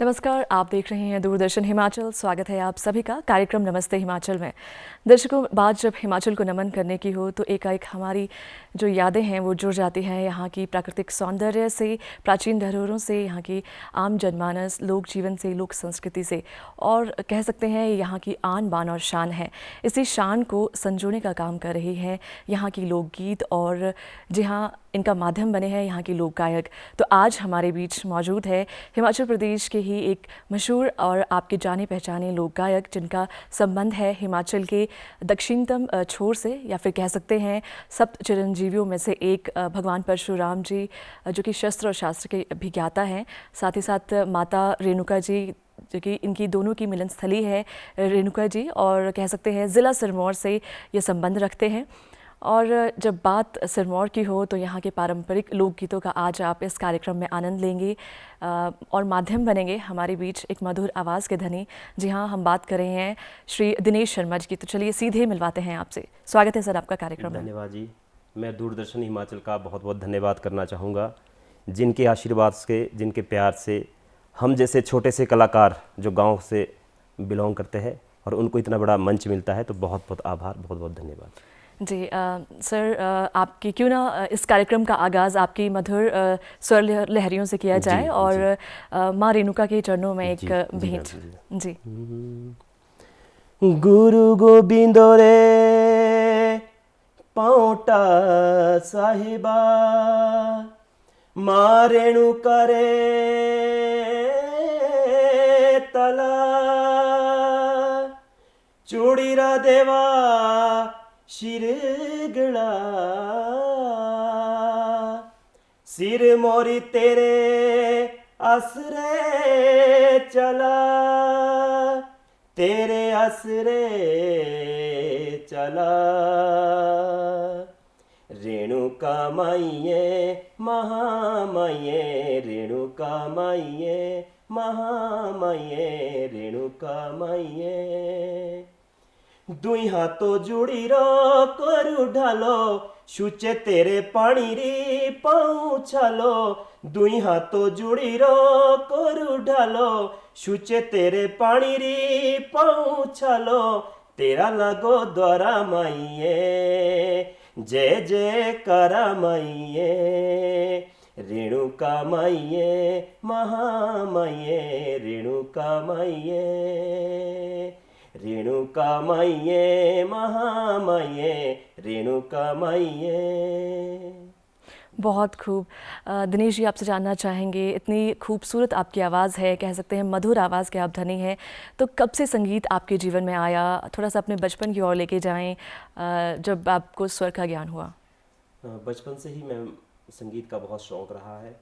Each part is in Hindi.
नमस्कार, आप देख रहे हैं दूरदर्शन हिमाचल। स्वागत है आप सभी का कार्यक्रम नमस्ते हिमाचल में। दर्शकों, बात जब हिमाचल को नमन करने की हो तो एकाएक हमारी जो यादें हैं वो जुड़ जाती हैं यहाँ की प्राकृतिक सौंदर्य से, प्राचीन धरोहरों से, यहाँ की आम जनमानस, लोक जीवन से, लोक संस्कृति से, और कह सकते हैं यहाँ की आन बान और शान है। इसी शान को संजोने का काम कर रही है यहाँ की लोकगीत, और जहाँ इनका माध्यम बने हैं यहाँ की लोक गायक। तो आज हमारे बीच मौजूद है हिमाचल प्रदेश के ही एक मशहूर और आपके जाने पहचाने लोक गायक, जिनका संबंध है हिमाचल के दक्षिणतम छोर से, या फिर कह सकते हैं सप्त चिरंजीवियों में से एक भगवान परशुराम जी, जो कि शस्त्र और शास्त्र के भी ज्ञाता हैं। साथ ही साथ माता रेणुका जी, जो कि इनकी दोनों की मिलन स्थली है रेणुका जी, और कह सकते हैं ज़िला सिरमौर से ये संबंध रखते हैं। और जब बात सिरमौर की हो तो यहाँ के पारंपरिक लोकगीतों का आज आप इस कार्यक्रम में आनंद लेंगे और माध्यम बनेंगे हमारे बीच एक मधुर आवाज़ के धनी। जी हाँ, हम बात कर रहे हैं श्री दिनेश शर्मा जी की। तो चलिए सीधे मिलवाते हैं आपसे। स्वागत है सर आपका कार्यक्रम में। धन्यवाद जी। मैं दूरदर्शन हिमाचल का बहुत बहुत धन्यवाद करना चाहूँगा, जिनके आशीर्वाद से, जिनके प्यार से हम जैसे छोटे से कलाकार जो गांव से बिलोंग करते हैं और उनको इतना बड़ा मंच मिलता है, तो बहुत बहुत आभार, बहुत बहुत धन्यवाद जी। सर, आपकी क्यों ना इस कार्यक्रम का आगाज़ आपकी मधुर स्वर लहरियों से किया जाए, और माँ रेणुका के चरणों में एक भेंट। जी। गुरु गोबिंद रे पाउटा साहिबा, माँ रेणुका रे तला, चूड़ीरा देवा शिरगड़ा, सिर मोरी तेरे आसरे चला, तेरे आसरे चला। रेणुका माइये महामाइये, रेणुका माइये महामाइये, रेणुका माइये। दुई हाथों जुड़ी रो करू ढालो, शुचे तेरे पानी री पाँव छालो। दुई हाथों जुड़ी रो करू ढालो, शुचे तेरे पानी री पाँव छालो। तेरा लगो द्वारा माइये, जय जय करा माइये, रेणुका माइये महामाइये, रेणुका माइये, रेणुका माइये महामाइये, रेणुका माइये। बहुत खूब। दिनेश जी, आपसे जानना चाहेंगे, इतनी खूबसूरत आपकी आवाज़ है, कह सकते हैं मधुर आवाज़ के आप धनी हैं, तो कब से संगीत आपके जीवन में आया? थोड़ा सा अपने बचपन की ओर लेके जाएं, जब आपको स्वर का ज्ञान हुआ। बचपन से ही मैं संगीत का बहुत शौक़ रहा है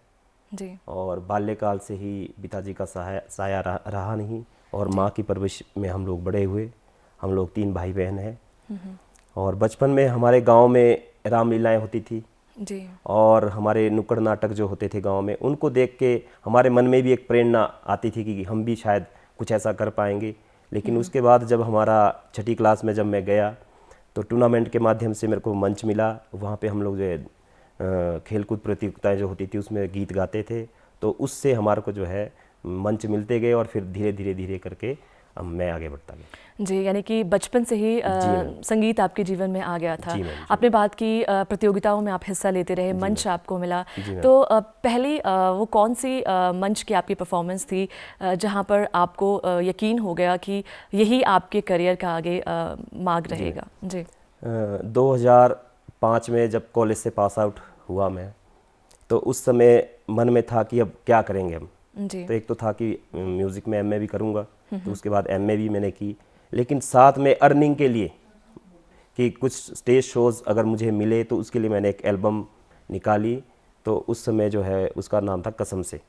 जी। और बाल्यकाल से ही पिताजी का साया रहा नहीं, और माँ की परवरिश में हम लोग बड़े हुए। हम लोग 3 भाई बहन हैं, और बचपन में हमारे गांव में रामलीलाएं होती थी जी, और हमारे नुक्कड़ नाटक जो होते थे गांव में, उनको देख के हमारे मन में भी एक प्रेरणा आती थी कि हम भी शायद कुछ ऐसा कर पाएंगे। लेकिन उसके बाद जब हमारा 6ठी क्लास में जब मैं गया, तो टूर्नामेंट के माध्यम से मेरे को मंच मिला। वहाँ पे हम लोग जो है खेलकूद प्रतियोगिताएँ जो होती थी उसमें गीत गाते थे, तो उससे हमारे को जो है मंच मिलते गए, और फिर धीरे धीरे धीरे करके मैं आगे बढ़ता गया। जी, यानी कि बचपन से ही संगीत आपके जीवन में आ गया था। जी। आपने बात की प्रतियोगिताओं में आप हिस्सा लेते रहे, मंच आपको मिला, तो पहली वो कौन सी मंच की आपकी परफॉर्मेंस थी जहां पर आपको यकीन हो गया कि यही आपके करियर का आगे मार्ग रहेगा? जी। 2005 में जब कॉलेज से पास आउट हुआ मैं, तो उस समय मन में था कि अब क्या करेंगे हम। जी। तो एक तो था कि म्यूज़िक में एमए भी करूँगा, तो उसके बाद एमए भी मैंने की, लेकिन साथ में अर्निंग के लिए कि कुछ स्टेज शोज़ अगर मुझे मिले तो उसके लिए मैंने एक एल्बम निकाली। तो उस समय जो है उसका नाम था कसम से।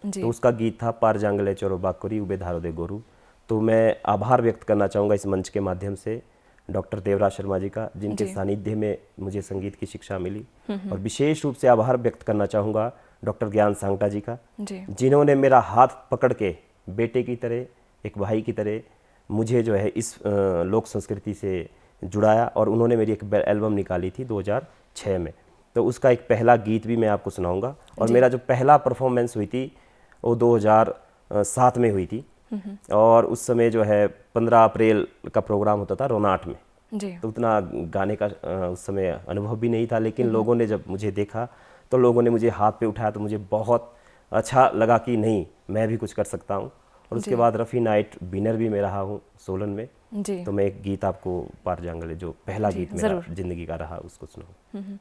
तो उसका गीत था पार जांगले चोरो बाकोरी उबे धारो दे गोरू। तो मैं आभार व्यक्त करना चाहूँगा इस मंच के माध्यम से डॉक्टर देवराज शर्मा जी का, जिनके सानिध्य में मुझे संगीत की शिक्षा मिली। और विशेष रूप से आभार व्यक्त करना चाहूँगा डॉक्टर ज्ञान सांगटा जी का, जिन्होंने मेरा हाथ पकड़ के बेटे की तरह, एक भाई की तरह मुझे जो है इस लोक संस्कृति से जुड़ाया, और उन्होंने मेरी एक एल्बम निकाली थी 2006 में। तो उसका एक पहला गीत भी मैं आपको सुनाऊंगा। और मेरा जो पहला परफॉर्मेंस हुई थी वो साथ में हुई थी। और उस समय जो है 15 अप्रैल का प्रोग्राम होता था रोनाट में। जी। तो उतना गाने का उस समय अनुभव भी नहीं था, लेकिन लोगों ने जब मुझे देखा तो लोगों ने मुझे हाथ पे उठाया, तो मुझे बहुत अच्छा लगा कि नहीं, मैं भी कुछ कर सकता हूँ। और उसके बाद रफ़ी नाइट विनर भी मैं रहा हूँ सोलन में। जी। तो मैं एक गीत आपको पार जंगले, जो पहला गीत मेरा ज़रूर। जिंदगी का रहा, उसको सुनाऊँ।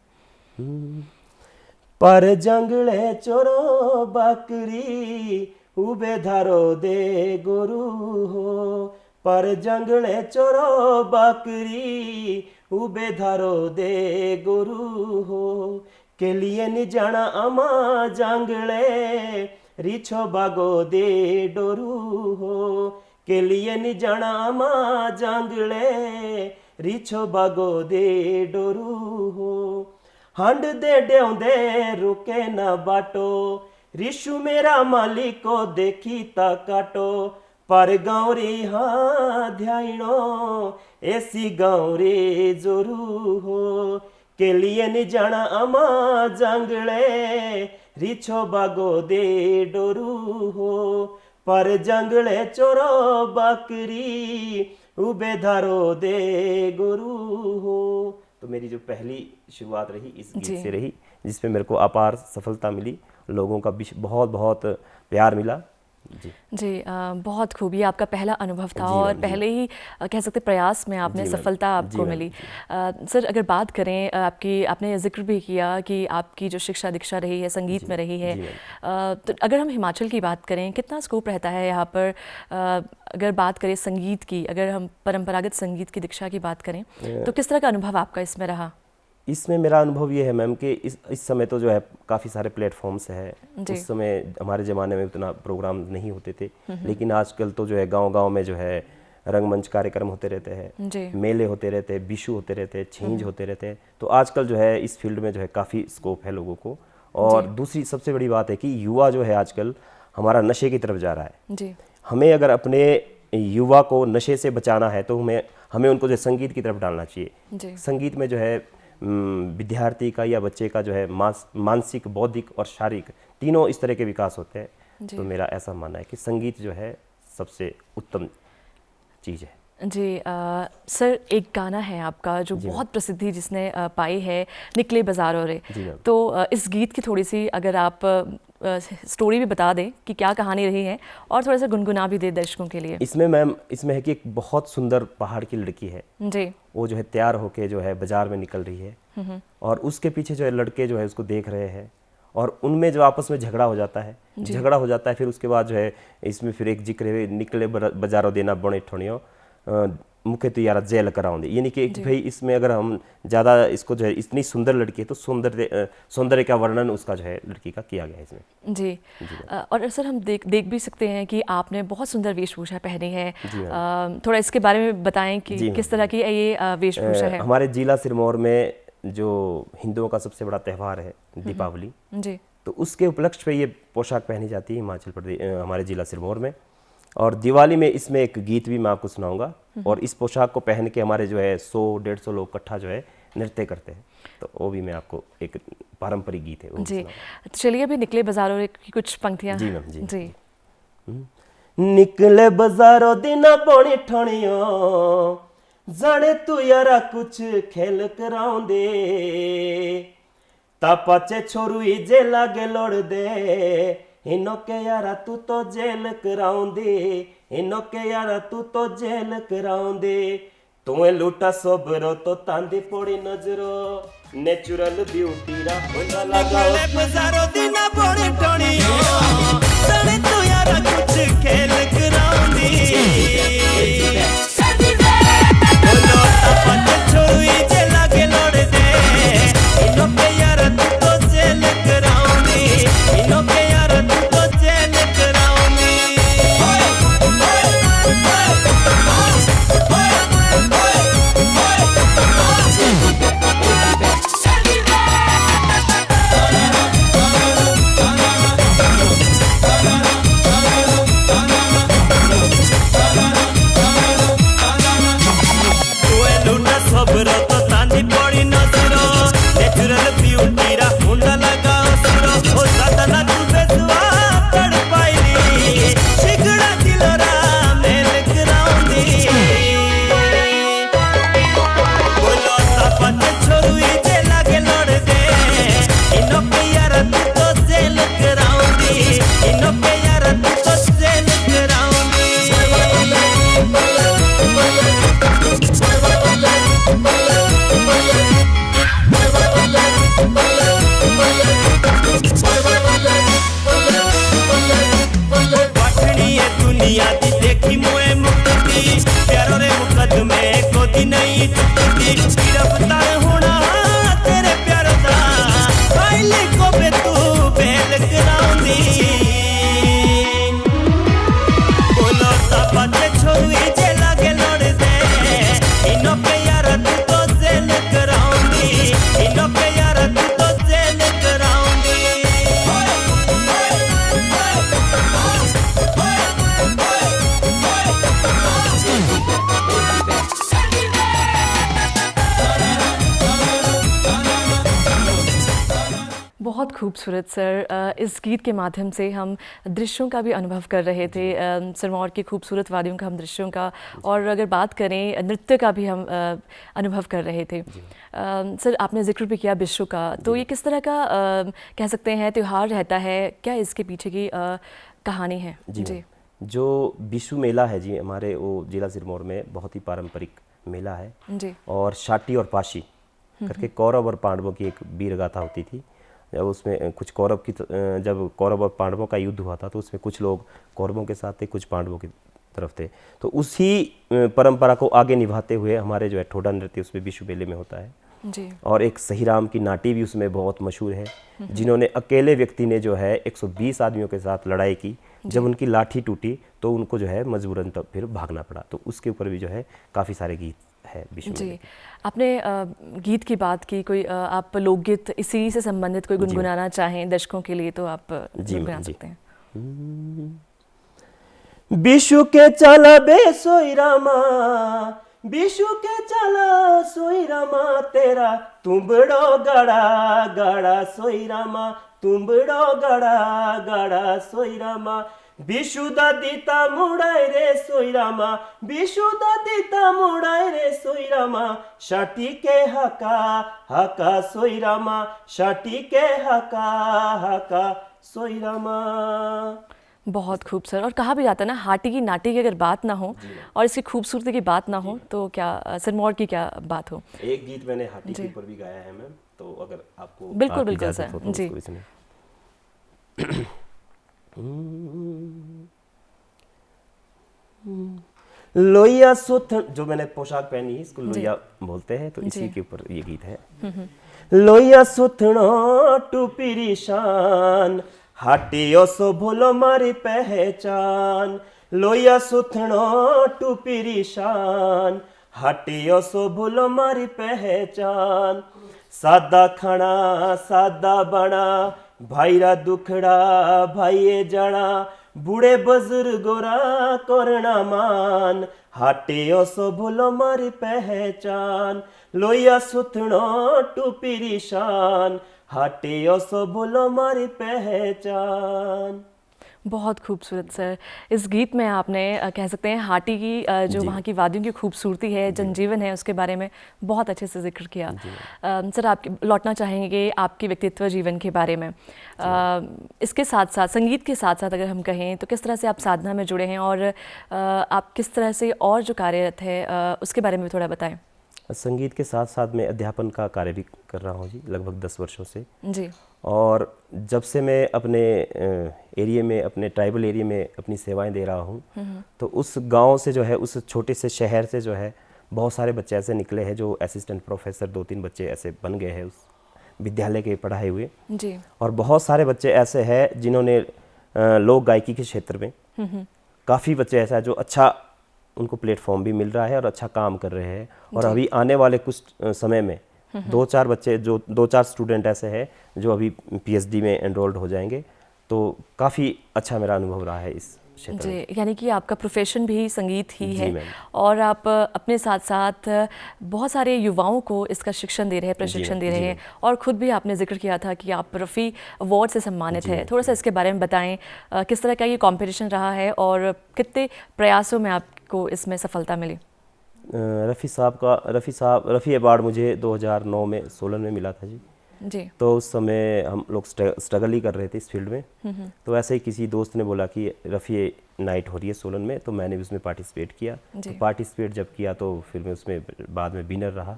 पर जंगले चोरो बकरी उबे धारो दे गोरू हो, पर जंगले चोरो बकरी उबे धारो दे गोरू हो, के लिए नि जाना अमा जंगले रिछो बागो दे डोरू हो, के लिए नि जाना अमा जंगले रिछो बागो दे डोरू हो, हंड दे ड्योंदे रुके न बाटो, रिशु मेरा मालिको देखी ता काटो, पर गौरी हाँ ध्याइणो ऐसी गौरी जोरू हो, के लिए नि जाना अमा जंगले रिछो बागो दे डोरू हो, पर जंगले चोरो बकरी उबे धारो दे गोरू हो। तो मेरी जो पहली शुरुआत रही इस गीत से रही, जिसमें मेरे को अपार सफलता मिली, लोगों का बहुत बहुत प्यार मिला। जी जी, बहुत खूब। ये आपका पहला अनुभव था और पहले ही कह सकते प्रयास में आपने सफलता आपको मिली। सर, अगर बात करें आपने जिक्र भी किया कि आपकी जो शिक्षा दीक्षा रही है संगीत में रही है, तो अगर हम हिमाचल की बात करें, कितना स्कोप रहता है यहाँ पर? अगर बात करें संगीत की, अगर हम परंपरागत संगीत की दीक्षा की बात करें, तो किस तरह का अनुभव आपका इसमें रहा? इसमें मेरा अनुभव ये है मैम कि इस समय तो जो है काफ़ी सारे प्लेटफॉर्म्स है। उस समय हमारे ज़माने में उतना प्रोग्राम नहीं होते थे, लेकिन आजकल तो जो है गांव-गांव में जो है रंगमंच कार्यक्रम होते रहते हैं, मेले होते रहते हैं, बिशु होते रहते हैं, छींज होते रहते हैं। तो आजकल जो है इस फील्ड में जो है काफ़ी स्कोप है लोगों को। और दूसरी सबसे बड़ी बात है कि युवा जो है आजकल हमारा नशे की तरफ जा रहा है। हमें अगर अपने युवा को नशे से बचाना है तो हमें उनको जो संगीत की तरफ डालना चाहिए। संगीत में जो है विद्यार्थी का या बच्चे का जो है मानसिक, बौद्धिक और शारीरिक तीनों इस तरह के विकास होते हैं। तो मेरा ऐसा मानना है कि संगीत जो है सबसे उत्तम चीज़ है। जी, सर, एक गाना है आपका जो बहुत प्रसिद्धि जिसने पाई है, निकले बाजारों रे। तो इस गीत की थोड़ी सी अगर आप स्टोरी भी बता दें कि क्या कहानी रही है, और थोड़ा सा गुनगुना भी दे दर्शकों के लिए। इसमें मैम इसमें है कि एक बहुत सुंदर पहाड़ की लड़की है जी, वो जो है तैयार होके जो है बाजार में निकल रही है, और उसके पीछे जो है लड़के जो है उसको देख रहे हैं, और उनमें जो आपस में झगड़ा हो जाता है। फिर उसके बाद जो है इसमें फिर एक जिक्र है, निकले बाजारों देना बने ठोनियो मुख्य तो यार जेल कराओ दे, यानी कि भाई इसमें अगर हम ज़्यादा इसको जो है, इतनी सुंदर लड़की है तो सौंदर्य का वर्णन उसका जो है लड़की का किया गया है इसमें। जी, और सर हम देख भी सकते हैं कि आपने बहुत सुंदर वेशभूषा पहनी है। थोड़ा इसके बारे में बताएं कि किस तरह की ये वेशभूषा है। हमारे जिला सिरमौर में जो हिंदुओं का सबसे बड़ा त्यौहार है दीपावली, तो उसके उपलक्ष्य पे ये पोशाक पहनी जाती है हिमाचल प्रदेश, हमारे जिला सिरमौर में। और दिवाली में इसमें एक गीत भी मैं आपको सुनाऊंगा, और इस पोशाक को पहन के हमारे जो है 100-150 लोग इकट्ठा जो है नृत्य करते हैं। तो वो भी मैं आपको एक पारंपरिक गीत है वो जी। तो चलिए अभी निकले बाजारों की कुछ पंक्तियां। जी मैम। जी। निकले बाजारों दिना बड़ी ठणियो, जाने तू यारा कुछ खेल कराऊं दे, तापाचे छोरू जे लागे लोड़ दे, इनो के यारा तू तो जेल कराऊं दे, इनो के यारा तू तो जेल कराऊं दे, तुम्हें लूटा सोबरो तो तांदी पड़ी नजरो, नेचुरल ब्यूटी रा होना लगा बाजारों दिना बड़ी ठणियो, जाने तू यारा कुछ खेल कराऊं दे, बहुत खूबसूरत सर। इस गीत के माध्यम से हम दृश्यों का भी अनुभव कर रहे थे, सिरमौर की खूबसूरत वादियों का, हम दृश्यों का, और अगर बात करें नृत्य का भी हम अनुभव कर रहे थे। सर आपने जिक्र भी किया बिशु का, तो ये किस तरह का कह सकते हैं त्यौहार रहता है, क्या इसके पीछे की कहानी है? जी मैम, जो बिशु मेला है जी हमारे वो जिला सिरमौर में बहुत ही पारंपरिक मेला है। जी और शाटी और पाशी करके कौरव और पांडवों की एक वीर गाथा होती थी। जब उसमें कुछ जब कौरव और पांडवों का युद्ध हुआ था तो उसमें कुछ लोग कौरवों के साथ थे, कुछ पांडवों की तरफ थे। तो उसी परंपरा को आगे निभाते हुए हमारे जो है ठोडा नृत्य उसमें बिशु मेले में होता है। जी और एक सही राम की नाटी भी उसमें बहुत मशहूर है, जिन्होंने अकेले व्यक्ति ने जो है 120 आदमियों के साथ लड़ाई की। जब उनकी लाठी टूटी तो उनको जो है मजबूरन तब फिर भागना पड़ा। तो उसके ऊपर भी जो है काफ़ी सारे गीत है बिशु मेले जी। के। आपने गीत की बात की, कोई आप लोकगीत इसी से संबंधित कोई जी मैम। गुनगुनाना चाहें दर्शकों के लिए तो आप जी गुनगुना मैम, जी। सकते हैं। बिशु के चला बे सोई रामा, बिशु के चला सोई रामा, तेरा तुम्बड़ो गड़ा गड़ा सोई रामा, तुम्बड़ो गड़ा गड़ा सोई रामा। बिशु दा दीता मुड़ाई रे सोई रामा, बिशु दा दीता मुड़ाई रे सोई रामा, शाटी के हका हका सोई रामा, शाटी के हका हका सोई रामा। बहुत खूब सर। और कहा भी जाता है ना, हाटी की नाटी की अगर बात ना हो और इसकी खूबसूरती की बात ना हो तो क्या सिरमौर की क्या बात हो। एक गीत मैंने हाटी के जी ऊपर भी गाया है मैम, तो अगर आपको बिल्कुल आपकी बिल्कुल इजाज़त सर। हो तो जी उसको भी सुने। लोहिया सुथन, जो मैंने पोशाक पहनी है इसको जी लोहिया बोलते हैं, तो इसी जी के ऊपर ये गीत है। लोहिया सुथनो टूपीरी शान, हाटियो सो भूलो मारी पहचान। लोहिया सुथनो टूपीरी शान, हाटियो सो भूलो मारी पहचान। सादा खाना सादा बना, भाईरा दुखड़ा भाईए जाना, बूढ़े बुजुर्गोरा करना मान। हाटियो सो भूलो मारी पहचान, लोहिया सुथनो टूपीरी शान, हाटियो सो भूलो मारी पहचान। बहुत खूबसूरत सर। इस गीत में आपने कह सकते हैं हाटी की जो जी वहाँ की वादियों की खूबसूरती है, जी जनजीवन है, उसके बारे में बहुत अच्छे से जिक्र किया। जी सर आप लौटना चाहेंगे आपके व्यक्तित्व जीवन के बारे में। इसके साथ साथ, संगीत के साथ साथ अगर हम कहें तो किस तरह से आप साधना में जुड़े हैं और आप किस तरह से और जो कार्यरत है उसके बारे में भी थोड़ा बताएं। संगीत के साथ साथ मैं अध्यापन का कार्य भी कर रहा हूँ जी, लगभग 10 वर्षों से। जी और जब से मैं अपने एरिया में, अपने ट्राइबल एरिया में अपनी सेवाएं दे रहा हूँ, तो उस गांव से जो है, उस छोटे से शहर से जो है, बहुत सारे बच्चे ऐसे निकले हैं जो असिस्टेंट प्रोफेसर, 2-3 बच्चे ऐसे बन गए हैं उस विद्यालय के पढ़ाए हुए। जी और बहुत सारे बच्चे ऐसे हैं जिन्होंने लोक गायकी के क्षेत्र में, काफ़ी बच्चे ऐसा है जो अच्छा उनको प्लेटफॉर्म भी मिल रहा है और अच्छा काम कर रहे हैं। और जी अभी आने वाले कुछ समय में 2-4 बच्चे, जो 2-4 स्टूडेंट ऐसे हैं जो अभी पीएचडी में एनरोल्ड हो जाएंगे। तो काफ़ी अच्छा मेरा अनुभव रहा है इस क्षेत्र में। जी, यानी कि आपका प्रोफेशन भी संगीत ही जी है मैम। और आप अपने साथ साथ बहुत सारे युवाओं को इसका शिक्षण दे रहे हैं, जी प्रशिक्षण मैम। दे जी रहे हैं। मैम। और ख़ुद भी आपने जिक्र किया था कि आप रफ़ी अवार्ड से सम्मानित जी है। मैम। थोड़ा सा इसके बारे में बताएं, किस तरह का ये कंपटीशन रहा है और कितने प्रयासों में आपको इसमें सफलता मिली। रफ़ी अवार्ड मुझे 2009 में सोलन में मिला था जी। जी तो उस समय हम लोग स्ट्रगल ही कर रहे थे इस फील्ड में। तो ऐसे ही किसी दोस्त ने बोला कि रफ़ी नाइट हो रही है सोलन में, तो मैंने भी उसमें पार्टिसिपेट किया। तो जी पार्टिसिपेट जब किया तो फिर मैं उसमें बाद में विनर रहा।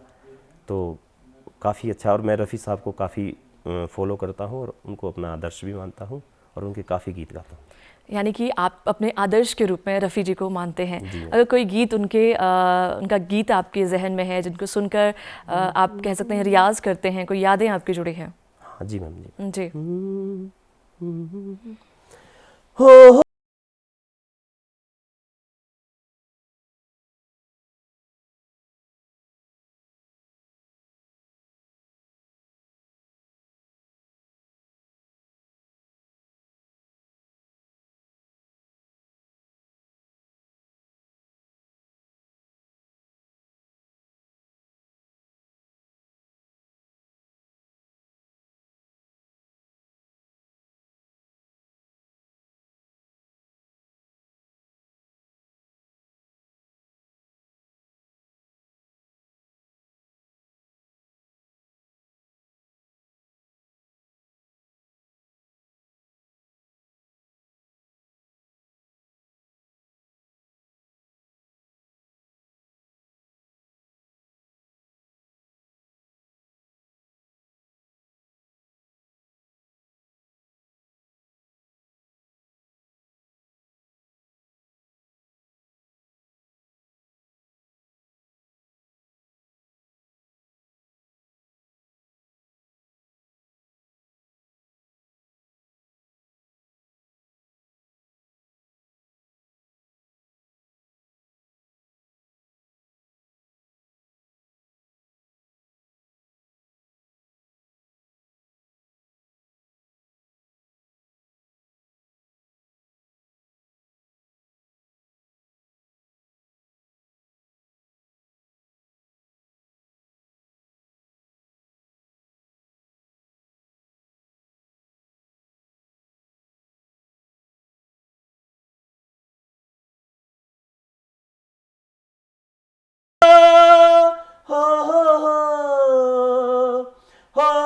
तो काफ़ी अच्छा, और मैं रफ़ी साहब को काफ़ी फॉलो करता हूँ और उनको अपना आदर्श भी मानता हूँ और उनके काफ़ी गीत गाता हूँ। यानी कि आप अपने आदर्श के रूप में रफ़ी जी को मानते हैं। जी मैम। अगर कोई गीत उनका गीत आपके जहन में है जिनको सुनकर आप कह सकते हैं रियाज करते हैं, कोई यादें आपकी जुड़ी हैं। हाँ जी मैम। जी। जी हो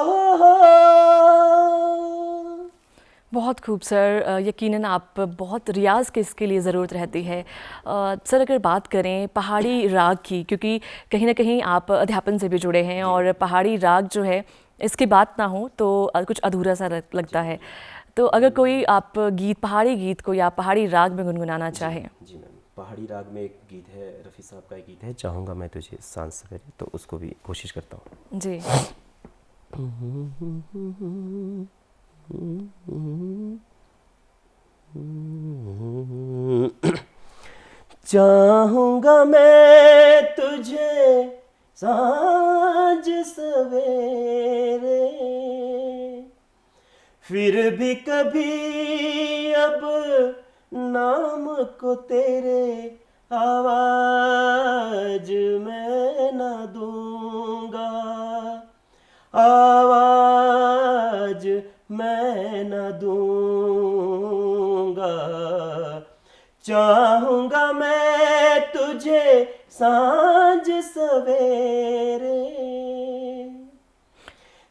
हो। बहुत खूब सर, यकीनन आप बहुत रियाज़ की इसके लिए ज़रूरत रहती है। सर अगर बात करें पहाड़ी राग की, क्योंकि कहीं ना कहीं आप अध्यापन से भी जुड़े हैं और पहाड़ी राग जो है इसकी बात ना हो तो कुछ अधूरा सा लगता है। तो अगर कोई आप गीत, पहाड़ी गीत को या पहाड़ी राग में गुनगुनाना चाहें। जी मैम, पहाड़ी राग में एक गीत है, रफ़ी साहब का एक गीत है, चाहूँगा मैं तुझे सांस सवेरे, तो उसको भी कोशिश करता हूँ। जी। चाहूँगा मैं तुझे सांझ सवेरे, फिर भी कभी अब नाम को तेरे आवाज मैं न दूंगा, आवाज मैं न दूंगा। चाहूँगा मैं तुझे सांझ सवेरे,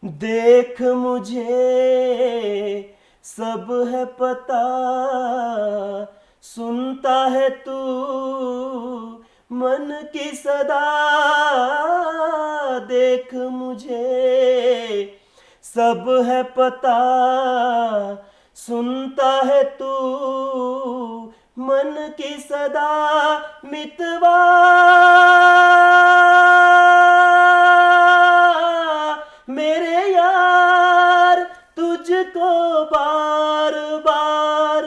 देख मुझे सब है पता, सुनता है तू मन की सदा, देख मुझे सब है पता, सुनता है तू मन की सदा, मितवा मेरे यार तुझको बार बार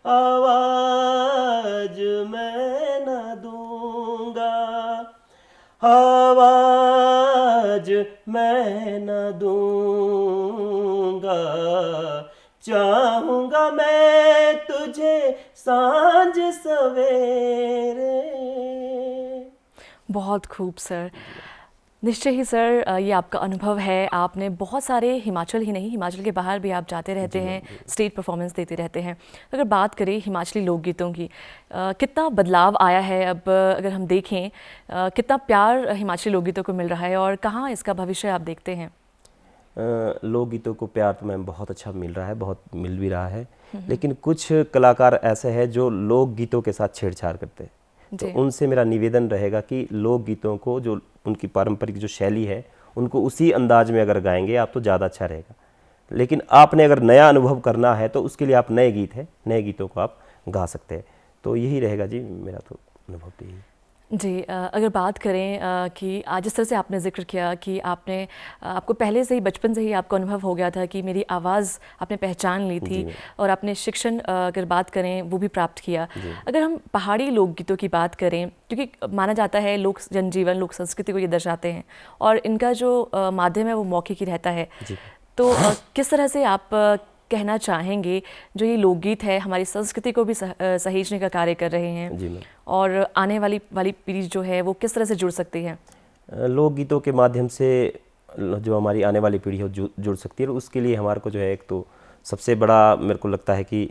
आवाज मैं न दूंगा, आवाज मैं न दूंगा। चाहूँगा मैं तुझे सांझ सवेरे। बहुत खूब सर। निश्चय ही सर, ये आपका अनुभव है। आपने बहुत सारे, हिमाचल ही नहीं, हिमाचल के बाहर भी आप जाते रहते हैं, स्टेज परफॉर्मेंस देते रहते हैं। अगर बात करें हिमाचली लोकगीतों की, कितना बदलाव आया है अब अगर हम देखें, कितना प्यार हिमाचली लोकगीतों को मिल रहा है और कहाँ इसका भविष्य आप देखते हैं? लोकगीतों को प्यार तो मैम बहुत अच्छा मिल रहा है, बहुत मिल भी रहा है, लेकिन कुछ कलाकार ऐसे हैं जो लोकगीतों के साथ छेड़छाड़ करते हैं। तो उनसे मेरा निवेदन रहेगा कि लोकगीतों को, जो उनकी पारंपरिक जो शैली है, उनको उसी अंदाज में अगर गाएंगे आप तो ज़्यादा अच्छा रहेगा। लेकिन आपने अगर नया अनुभव करना है तो उसके लिए आप नए गीत हैं, नए गीतों को आप गा सकते हैं। तो यही रहेगा जी, मेरा तो अनुभव तो यही। जी, अगर बात करें कि आज जिस तरह से आपने ज़िक्र किया कि आपको पहले से ही, बचपन से ही आपको अनुभव हो गया था कि मेरी आवाज़ आपने पहचान ली थी और आपने शिक्षण, अगर बात करें, वो भी प्राप्त किया। अगर हम पहाड़ी लोकगीतों की बात करें, क्योंकि माना जाता है लोक जनजीवन, लोक संस्कृति को ये दर्शाते हैं और इनका जो माध्यम है वो मौखिक ही रहता है, तो किस तरह से आप कहना चाहेंगे जो ये लोकगीत है हमारी संस्कृति को भी सहेजने का कार्य कर रहे हैं और आने वाली पीढ़ी जो है वो किस तरह से जुड़ सकती है? लोकगीतों के माध्यम से जो हमारी आने वाली पीढ़ी है जुड़ सकती है, और उसके लिए हमारे को जो है, एक तो सबसे बड़ा मेरे को लगता है कि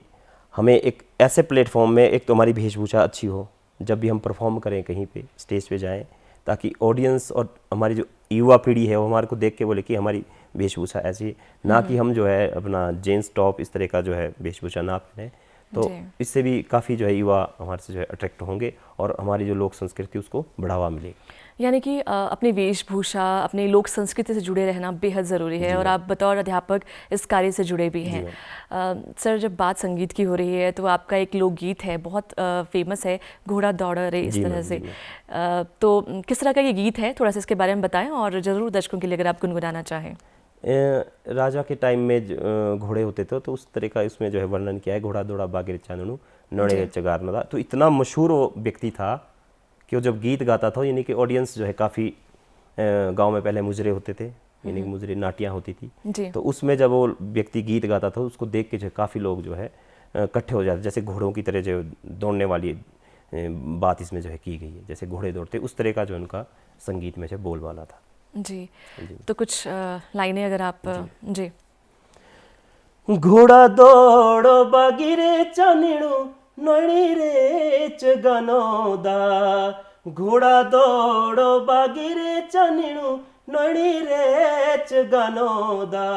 हमें एक ऐसे प्लेटफॉर्म में, एक तो हमारी वेशभूषा अच्छी हो, जब भी हम परफॉर्म करें कहीं पे, स्टेज पे जाएं, ताकि ऑडियंस और हमारी जो युवा पीढ़ी है वो हमारे को देख के बोले कि हमारी वेशभूषा ऐसी है, ना कि हम जो है अपना जीन्स टॉप इस तरह का जो है वेशभूषा ना पहने। तो इससे भी काफ़ी जो है युवा हमारे से जो है अट्रैक्ट होंगे और हमारी जो लोक संस्कृति उसको बढ़ावा मिलेगा। यानी कि अपनी वेशभूषा, अपनी लोक संस्कृति से जुड़े रहना बेहद ज़रूरी है और आप बतौर अध्यापक इस कार्य से जुड़े भी हैं। सर, जब बात संगीत की हो रही है तो आपका एक लोकगीत है, बहुत फेमस है, घोड़ा दौड़ा रे, इस तरह से। तो किस तरह का ये गीत है, थोड़ा सा इसके बारे में बताएं और ज़रूर दर्शकों के लिए अगर आप गुनगुनाना चाहें। राजा के टाइम में घोड़े होते थे, तो उस तरह का इसमें जो है वर्णन किया है, घोड़ा दौड़ा बागे चानू नड़े चगार नदा। तो इतना मशहूर वो व्यक्ति था कि वो जब गीत गाता था, यानी कि ऑडियंस जो है काफ़ी, गांव में पहले मुजरे होते थे, यानी कि मुजरे नाटियाँ होती थी, तो उसमें जब वो व्यक्ति गीत गाता था उसको देख के जो काफ़ी लोग जो है इकट्ठे हो जाते, जैसे घोड़ों की तरह जो दौड़ने वाली बात इसमें जो है की गई है, जैसे घोड़े दौड़ते, उस तरह का जो उनका संगीत में जो बोलबाला था। जी, तो कुछ लाइनें अगर आप जी। घोड़ा दौड़ो बागिरे चानिणु नणी रे चगनोदा, घोड़ा दौड़ो बागिरे चानिणु नणी रेच गानोदा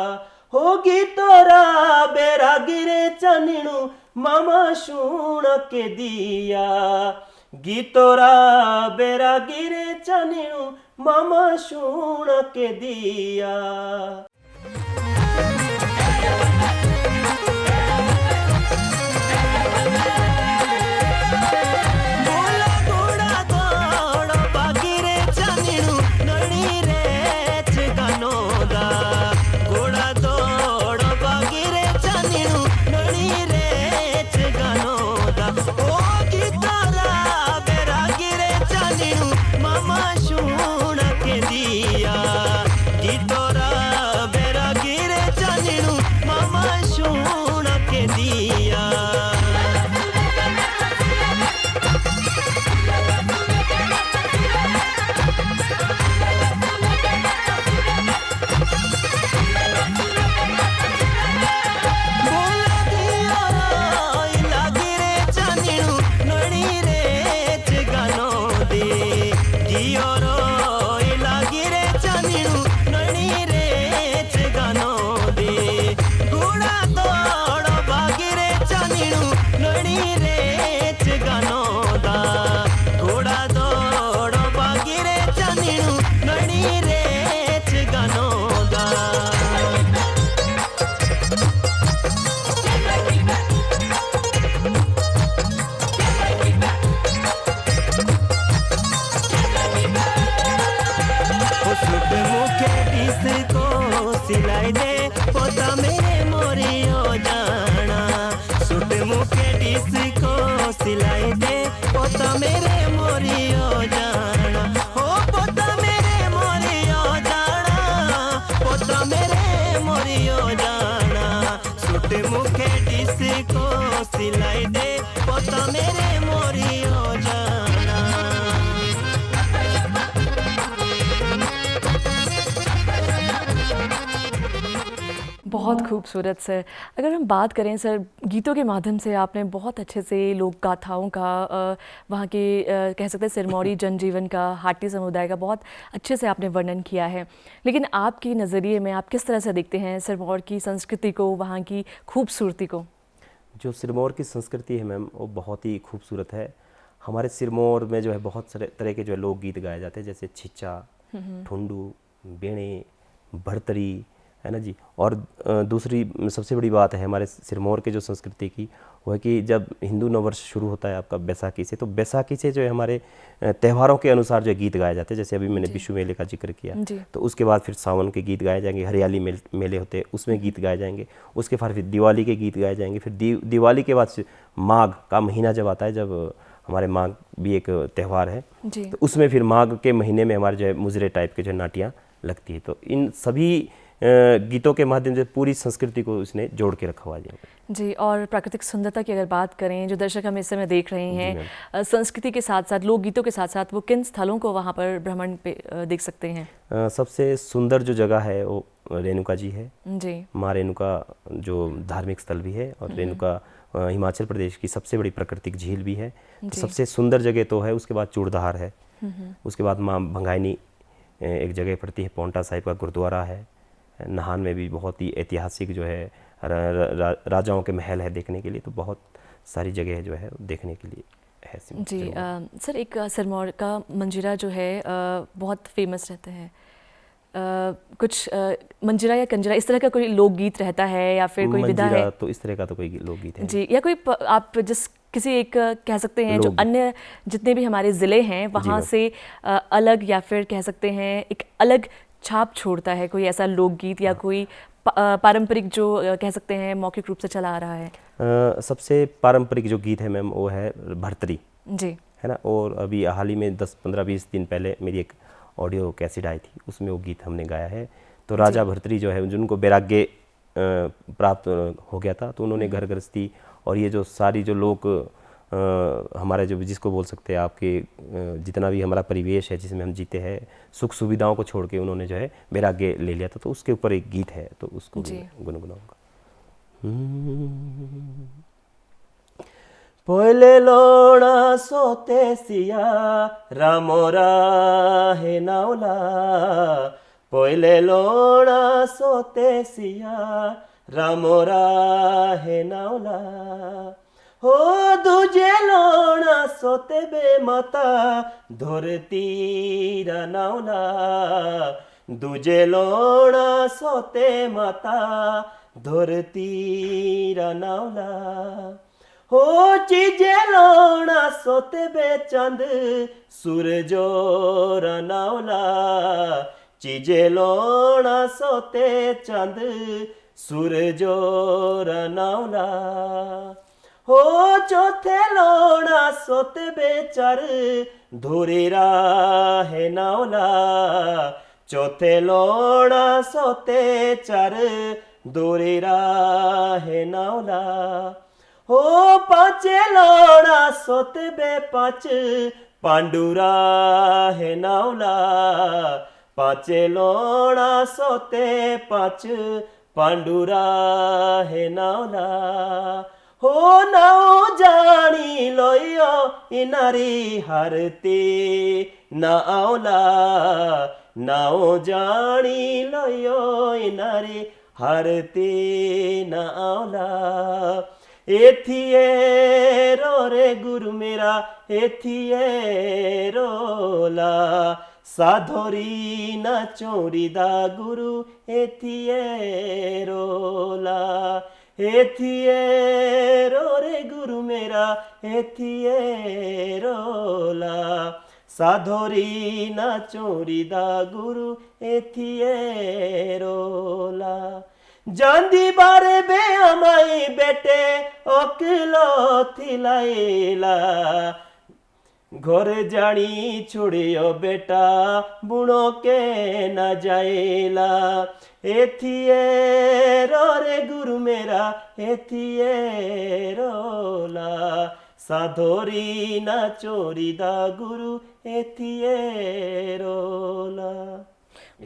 होगी तोरा बेरा गिरे चनिणु मामा शूण के दिया गीतोरा बेरा गिरे चनिणु मामा शूण के दिया। सिलाई दे पोता मेरे मोरियो जाना सूट मुके डिस्को सिलाई दे पोता मेरे मोरियो जाना हो पोता मेरे मोरियो जाना पोता मेरे मोरियो जाना सूट मुके डिस्को सिलाई दे पोता मेरे मोरियो जाना। बहुत खूबसूरत सर। अगर हम बात करें सर, गीतों के माध्यम से आपने बहुत अच्छे से लोक गाथाओं का वहाँ के कह सकते हैं सिरमौरी जनजीवन का, हाटी समुदाय का बहुत अच्छे से आपने वर्णन किया है। लेकिन आपके नज़रिए में आप किस तरह से देखते हैं सिरमौर की संस्कृति को, वहाँ की खूबसूरती को? जो सिरमौर की संस्कृति है मैम वो बहुत ही खूबसूरत है। हमारे सिरमौर में जो है बहुत सारे तरह के जो है लोकगीत गाए जाते हैं, जैसे छिच्चा, ठुंडू, बेणे, भरतरी, है ना जी। और दूसरी सबसे बड़ी बात है हमारे सिरमौर के जो संस्कृति की, वो है कि जब हिंदू नववर्ष शुरू होता है आपका बैसाखी से, तो बैसाखी से जो है हमारे त्योहारों के अनुसार जो गीत गाए जाते हैं। जैसे अभी मैंने विशु मेले का जिक्र किया, तो उसके बाद फिर सावन के गीत गाए जाएंगे, हरियाली मेले होते हैं उसमें गीत गाए जाएंगे, उसके बाद फिर दिवाली के गीत गाए जाएंगे, फिर दिवाली के बाद माघ का महीना जब आता है, जब हमारे माघ भी एक त्यौहार है, तो उसमें फिर माघ के महीने में हमारे जो है मुजरे टाइप के जो नाटियाँ लगती है। तो इन सभी गीतों के माध्यम से पूरी संस्कृति को उसने जोड़ के रखा हुआ है जी। और प्राकृतिक सुंदरता की अगर बात करें, जो दर्शक हम इस समय देख रहे हैं, संस्कृति के साथ साथ लोकगीतों के साथ साथ वो किन स्थलों को वहाँ पर भ्रमण पे देख सकते हैं? सबसे सुंदर जो जगह है वो रेणुका जी है जी। माँ रेणुका जो धार्मिक स्थल भी है, और रेणुका हिमाचल प्रदेश की सबसे बड़ी प्राकृतिक झील भी है। तो सबसे सुंदर जगह तो है। उसके बाद चूड़धार है, उसके बाद माँ भंगाइनी एक जगह पड़ती है, पौंटा साहिब का गुरुद्वारा है, नाहन में भी बहुत ही ऐतिहासिक जो है राजाओं के महल है देखने के लिए। तो बहुत सारी जगह जो है देखने के लिए है जी। सर, एक सिरमौर का मंजीरा जो है बहुत फेमस रहता है। कुछ मंजीरा या कंजरा इस तरह का कोई लोकगीत रहता है या फिर कोई विधा है? तो इस तरह का तो कोई लोकगीत है जी, या कोई आप जिस किसी एक कह सकते हैं जो अन्य जितने भी हमारे ज़िले हैं वहाँ से अलग, या फिर कह सकते हैं एक अलग छाप छोड़ता है, कोई ऐसा लोकगीत या कोई पारंपरिक जो कह सकते हैं मौखिक रूप से चला आ रहा है? सबसे पारंपरिक जो गीत है मैम वो है भरतरी जी, है ना। और अभी हाल ही में 10-15-20 दिन पहले मेरी एक ऑडियो कैसेट आई थी, उसमें वो गीत हमने गाया है। तो राजा भरतरी जो है जिनको वैराग्य प्राप्त हो गया था, तो उन्होंने घर गृहस्थी और ये जो सारी जो लोग हमारे जो जिसको बोल सकते हैं आपके जितना भी हमारा परिवेश है जिसमें हम जीते हैं, सुख सुविधाओं को छोड़ के उन्होंने जो है वैराग्य ले लिया था। तो उसके ऊपर एक गीत है, तो उसको गुनगुनाऊंगा। पहले लोना सोते सिया रामोरा है नावला, पहले लोना सोते सिया रामोरा है नावला हो दूजे लोना सोते बे माता धरती नावला दूजे लोना सोते माता धरती नावला हो चीजे लोना सोते बे चंद सूरजो नावला चीजे लोना सोते चंद सूरजो नावला हो चौथे लोना सोते बेचार धोरेरा है नावला चौथे लोना सोते चार धोरेरा है नावला हो पांचे लोना सोते बे पांच पांडुरा है नावला पांचे लोना सोते पांच पांडुरा है नावला हो नाओ जानी लोयो इनारी हरती नावला नाओ जानी लोयो इनारी हरती नावला एथिए रो रे गुरु मेरा एथिए रोला साधोरी न चोरी दा गुरु एथिए रोला एथिए रो रे गुरु मेरा एथिए रोला साधोरी न चोरी दा गुरु एथिए रोला जांदी बारे बे अमाई बेटे ओकलो थिलाइला घर जानी छुड़ियो बेटा बुणो के न जाइला एथिए रो रे गुरु मेरा एथिए रोला साधोरी न चोरी दा गुरु एथिए रोला।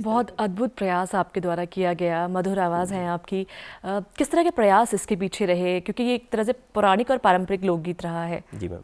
बहुत अद्भुत प्रयास आपके द्वारा किया गया, मधुर आवाज़ है आपकी। किस तरह के प्रयास इसके पीछे रहे, क्योंकि ये एक तरह से पौराणिक और पारंपरिक लोकगीत रहा है। जी मैम,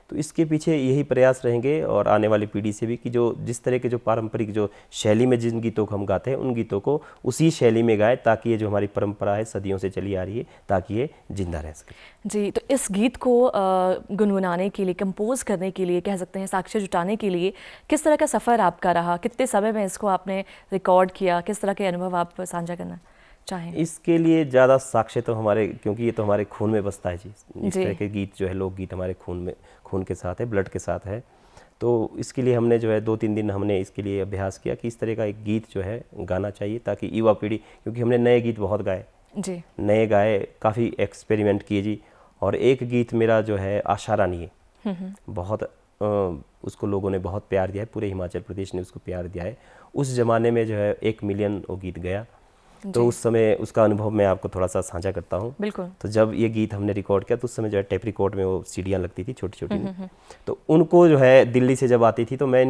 तो इसके पीछे यही प्रयास रहेंगे और आने वाली पीढ़ी से भी कि जो जिस तरह के जो पारंपरिक जो शैली में जिन गीतों को हम गाते हैं उन गीतों को उसी शैली में गाएं, ताकि ये जो हमारी परंपरा है सदियों से चली आ रही है ताकि ये जिंदा रह सके। जी, तो इस गीत को गुनगुनाने के लिए, कंपोज करने के लिए, कह सकते हैं साक्ष्य जुटाने के लिए किस तरह का सफ़र आपका रहा, कितने समय में इसको आपने रिकॉर्ड किया, किस तरह के अनुभव आप साझा करना चाहें? इसके लिए ज़्यादा साक्ष्य तो हमारे, क्योंकि ये तो हमारे खून में बसता है जी, इस तरह के गीत जो है लोकगीत हमारे खून के साथ है, ब्लड के साथ है। तो इसके लिए हमने जो है 2-3 दिन हमने इसके लिए अभ्यास किया कि इस तरह का एक गीत जो है गाना चाहिए, ताकि युवा पीढ़ी, क्योंकि हमने नए गीत बहुत गाए जी, नए गाए, काफ़ी एक्सपेरिमेंट किए जी। और एक गीत मेरा जो है आशा रानी है, बहुत उसको लोगों ने बहुत प्यार दिया है, पूरे हिमाचल प्रदेश ने उसको प्यार दिया है। उस ज़माने में जो है 1 मिलियन वो गीत गया, तो उस समय उसका अनुभव मैं आपको थोड़ा सा साझा करता हूँ। बिल्कुल। तो जब ये गीत हमने रिकॉर्ड किया तो उस समय जो है टेप रिकॉर्ड में वो सीडियाँ लगती थी छोटी छोटी, तो उनको जो है दिल्ली से जब आती थी तो मैं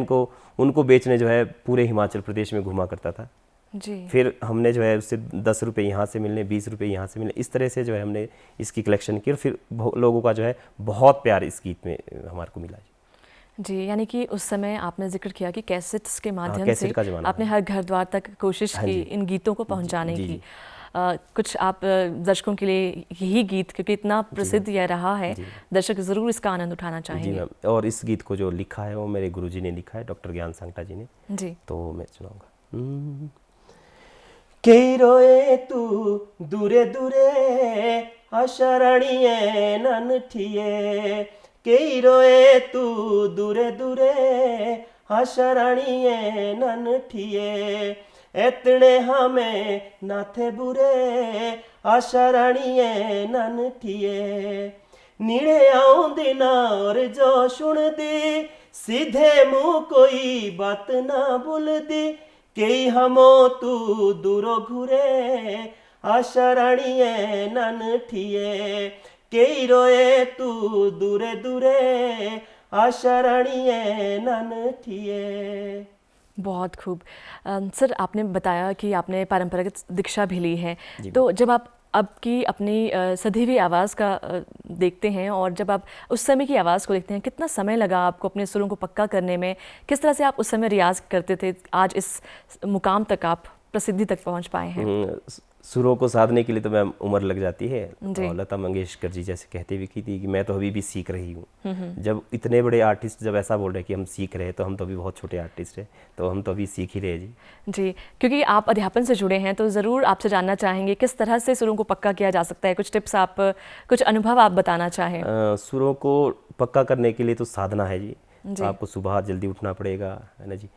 उनको बेचने जो है पूरे हिमाचल प्रदेश में घुमा करता था जी। फिर हमने जो है उससे 10 रुपये यहाँ से मिलने, 20 रुपये यहाँ से मिलने, इस तरह से जो है हमने इसकी कलेक्शन की और फिर लोगों का जो है बहुत प्यार इस गीत में हमारे को मिला जी। यानी कि उस समय आपने जिक्र किया कि कैसेट्स के माध्यम से आपने हर घर द्वार तक कोशिश की इन गीतों को पहुंचाने की। कुछ आप दर्शकों के लिए यही गीत, क्योंकि इतना प्रसिद्ध यह रहा है, दर्शक ज़रूर इसका आनंद उठाना चाहेंगे। जी मैम, और इस गीत को जो लिखा है वो मेरे गुरुजी ने लिखा है, डॉक्टर ज्ञान सांगटा जी ने जी। तो मैं सुनाऊंगा। के रोए तू दूरे दूरे आशरणिये ननठिये, के रोए तू दूरे दूरे आशरणिये ननठिये, एतने हमें नाथे बुरे आशरणिये ननठिये, नीड़े आउंदी ना और जो सुन दी, सीधे मुँह कोई बात ना भूल दी, के हमो तू दूरो घुरे आशरणिये ननठिये, के रोए तू दूरे दूरे आशरणिये ननठिये। बहुत खूब। सर, आपने बताया कि आपने पारंपरिक दीक्षा भी ली है, तो जब आप अब की अपनी सधी हुई आवाज़ का देखते हैं और जब आप उस समय की आवाज़ को देखते हैं, कितना समय लगा आपको अपने सुरों को पक्का करने में, किस तरह से आप उस समय रियाज़ करते थे, आज इस मुकाम तक आप प्रसिद्धि तक पहुंच पाए हैं? सुरों को साधने के लिए तो मैम उम्र लग जाती है। जी। और लता मंगेशकर जी जैसे कहते भी की थी कि मैं तो अभी भी सीख रही हूँ। जब इतने बड़े आर्टिस्ट जब ऐसा बोल रहे हैं कि हम सीख रहे हैं, तो हम तो अभी बहुत छोटे आर्टिस्ट हैं, तो हम तो अभी सीख ही रहे हैं जी। जी, क्योंकि आप अध्यापन से जुड़े हैं तो ज़रूर आपसे जानना चाहेंगे किस तरह से सुरों को पक्का किया जा सकता है, कुछ टिप्स आप, कुछ अनुभव आप बताना चाहें? सुरों को पक्का करने के लिए तो साधना है जी। जी। आपको सुबह जल्दी उठना पड़ेगा, है ना जी,